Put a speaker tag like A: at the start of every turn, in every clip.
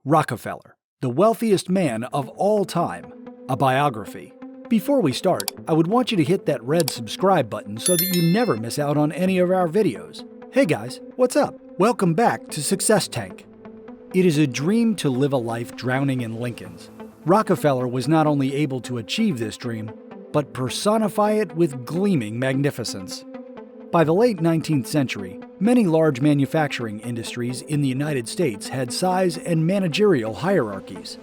A: Rockefeller, the wealthiest man of all time, a biography. Before we start, I would want you to hit that red subscribe button so that you never miss out on any of our videos. Hey guys, what's up? Welcome back to Success Tank. It is a dream to live a life drowning in Lincolns. Rockefeller was not only able to achieve this dream, but personify it with gleaming magnificence. By the late 19th century, many large manufacturing industries in the United States had size and managerial hierarchies.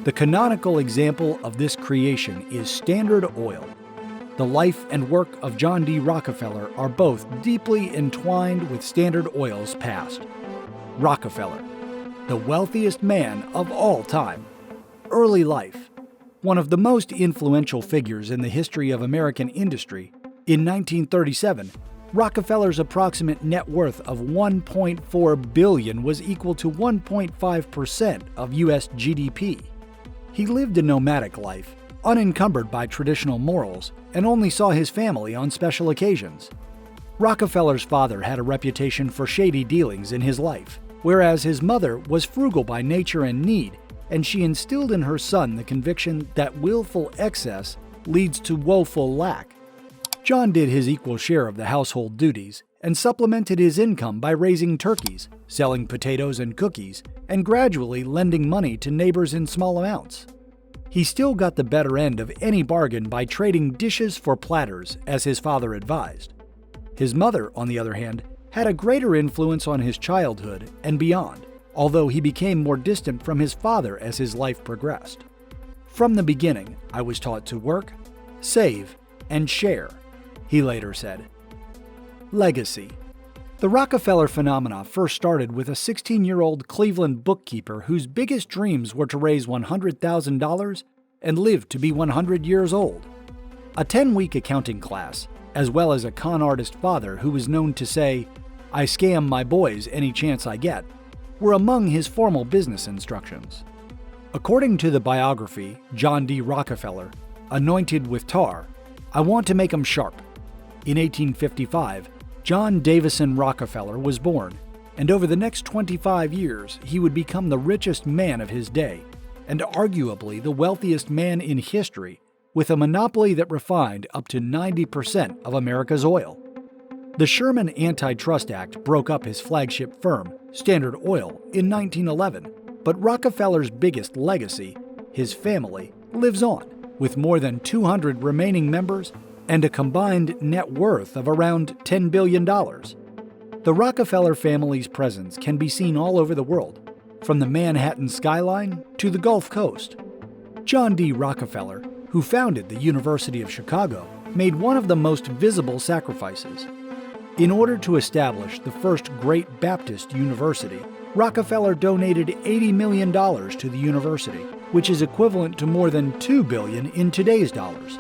A: The canonical example of this creation is Standard Oil. The life and work of John D. Rockefeller are both deeply entwined with Standard Oil's past. Rockefeller, the wealthiest man of all time. Early life. One of the most influential figures in the history of American industry, in 1937, Rockefeller's approximate net worth of $1.4 billion was equal to 1.5% of U.S. GDP. He lived a nomadic life, unencumbered by traditional morals, and only saw his family on special occasions. Rockefeller's father had a reputation for shady dealings in his life, whereas his mother was frugal by nature and need, and she instilled in her son the conviction that willful excess leads to woeful lack. John did his equal share of the household duties and supplemented his income by raising turkeys, selling potatoes and cookies, and gradually lending money to neighbors in small amounts. He still got the better end of any bargain by trading dishes for platters, as his father advised. His mother, on the other hand, had a greater influence on his childhood and beyond, although he became more distant from his father as his life progressed. "From the beginning, I was taught to work, save, and share," he later said. Legacy. The Rockefeller phenomena first started with a 16-year-old Cleveland bookkeeper whose biggest dreams were to raise $100,000 and live to be 100 years old. A 10-week accounting class, as well as a con artist father who was known to say, "I scam my boys any chance I get," were among his formal business instructions. According to the biography, John D. Rockefeller, anointed with tar, "I want to make 'em sharp." In 1855, John Davison Rockefeller was born, and over the next 25 years, he would become the richest man of his day, and arguably the wealthiest man in history, with a monopoly that refined up to 90% of America's oil. The Sherman Antitrust Act broke up his flagship firm, Standard Oil, in 1911, but Rockefeller's biggest legacy, his family, lives on, with more than 200 remaining members and a combined net worth of around $10 billion. The Rockefeller family's presence can be seen all over the world, from the Manhattan skyline to the Gulf Coast. John D. Rockefeller, who founded the University of Chicago, made one of the most visible sacrifices. In order to establish the first great Baptist university, Rockefeller donated $80 million to the university, which is equivalent to more than $2 billion in today's dollars.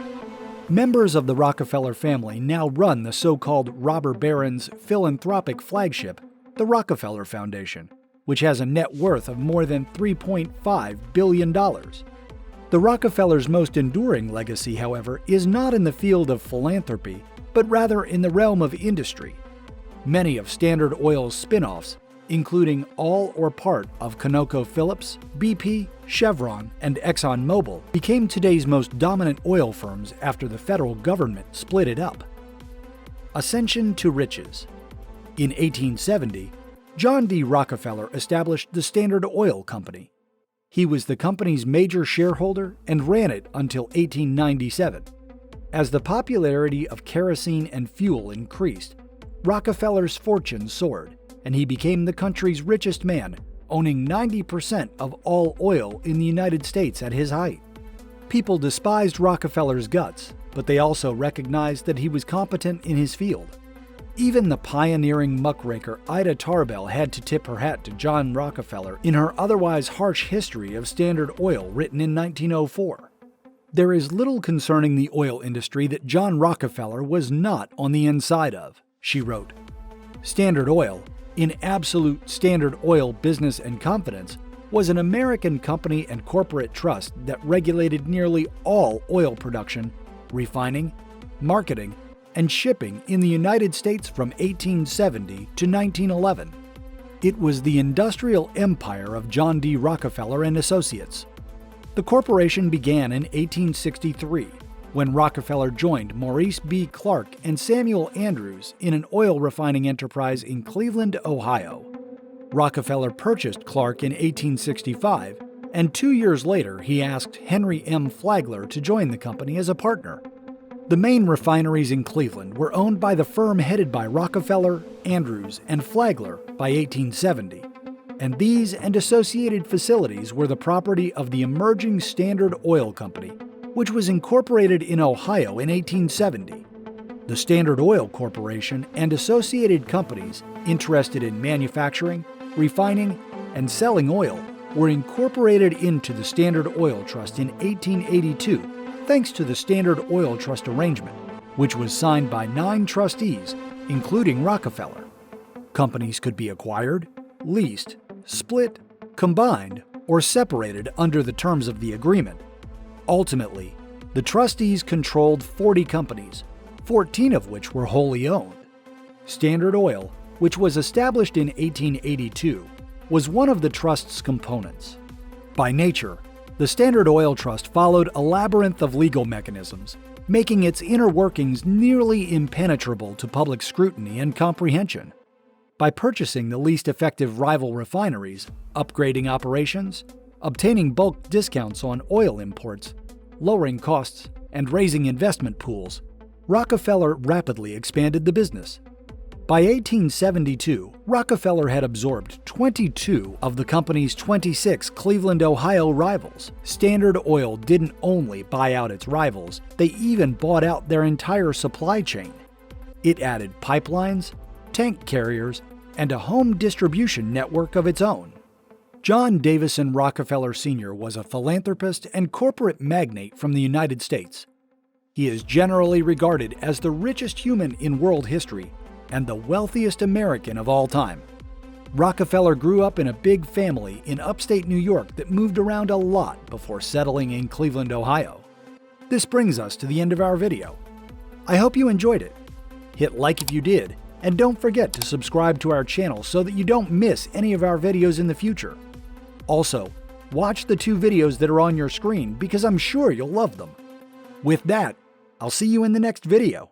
A: Members of the Rockefeller family now run the so-called robber barons' philanthropic flagship, the Rockefeller Foundation, which has a net worth of more than $3.5 billion. The Rockefellers' most enduring legacy, however, is not in the field of philanthropy, but rather in the realm of industry. Many of Standard Oil's spin-offs, including all or part of ConocoPhillips, BP, Chevron, and ExxonMobil, became today's most dominant oil firms after the federal government split it up. Ascension to riches. In 1870, John D. Rockefeller established the Standard Oil Company. He was the company's major shareholder and ran it until 1897. As the popularity of kerosene and fuel increased, Rockefeller's fortune soared, and he became the country's richest man, owning 90% of all oil in the United States at his height. People despised Rockefeller's guts, but they also recognized that he was competent in his field. Even the pioneering muckraker Ida Tarbell had to tip her hat to John Rockefeller in her otherwise harsh history of Standard Oil written in 1904. There is little concerning the oil industry that John Rockefeller was not on the inside of, she wrote. Standard Oil, in absolute Standard Oil business and confidence, was an American company and corporate trust that regulated nearly all oil production, refining, marketing, and shipping in the United States from 1870 to 1911. It was the industrial empire of John D. Rockefeller and Associates. The corporation began in 1863, when Rockefeller joined Maurice B. Clark and Samuel Andrews in an oil refining enterprise in Cleveland, Ohio. Rockefeller purchased Clark in 1865, and 2 years later he asked Henry M. Flagler to join the company as a partner. The main refineries in Cleveland were owned by the firm headed by Rockefeller, Andrews, and Flagler by 1870, and these and associated facilities were the property of the emerging Standard Oil Company, which was incorporated in Ohio in 1870. The Standard Oil Corporation and associated companies interested in manufacturing, refining, and selling oil were incorporated into the Standard Oil Trust in 1882, thanks to the Standard Oil Trust arrangement, which was signed by 9 trustees, including Rockefeller. Companies could be acquired, leased, split, combined, or separated under the terms of the agreement. Ultimately, the trustees controlled 40 companies, 14 of which were wholly owned. Standard Oil, which was established in 1882, was one of the trust's components. By nature, the Standard Oil Trust followed a labyrinth of legal mechanisms, making its inner workings nearly impenetrable to public scrutiny and comprehension. By purchasing the least effective rival refineries, upgrading operations, obtaining bulk discounts on oil imports, lowering costs, and raising investment pools, Rockefeller rapidly expanded the business. By 1872, Rockefeller had absorbed 22 of the company's 26 Cleveland, Ohio rivals. Standard Oil didn't only buy out its rivals, they even bought out their entire supply chain. It added pipelines, tank carriers, and a home distribution network of its own. John Davison Rockefeller Sr. was a philanthropist and corporate magnate from the United States. He is generally regarded as the richest human in world history and the wealthiest American of all time. Rockefeller grew up in a big family in upstate New York that moved around a lot before settling in Cleveland, Ohio. This brings us to the end of our video. I hope you enjoyed it. Hit like if you did, and don't forget to subscribe to our channel so that you don't miss any of our videos in the future. Also, watch the 2 videos that are on your screen because I'm sure you'll love them. With that, I'll see you in the next video.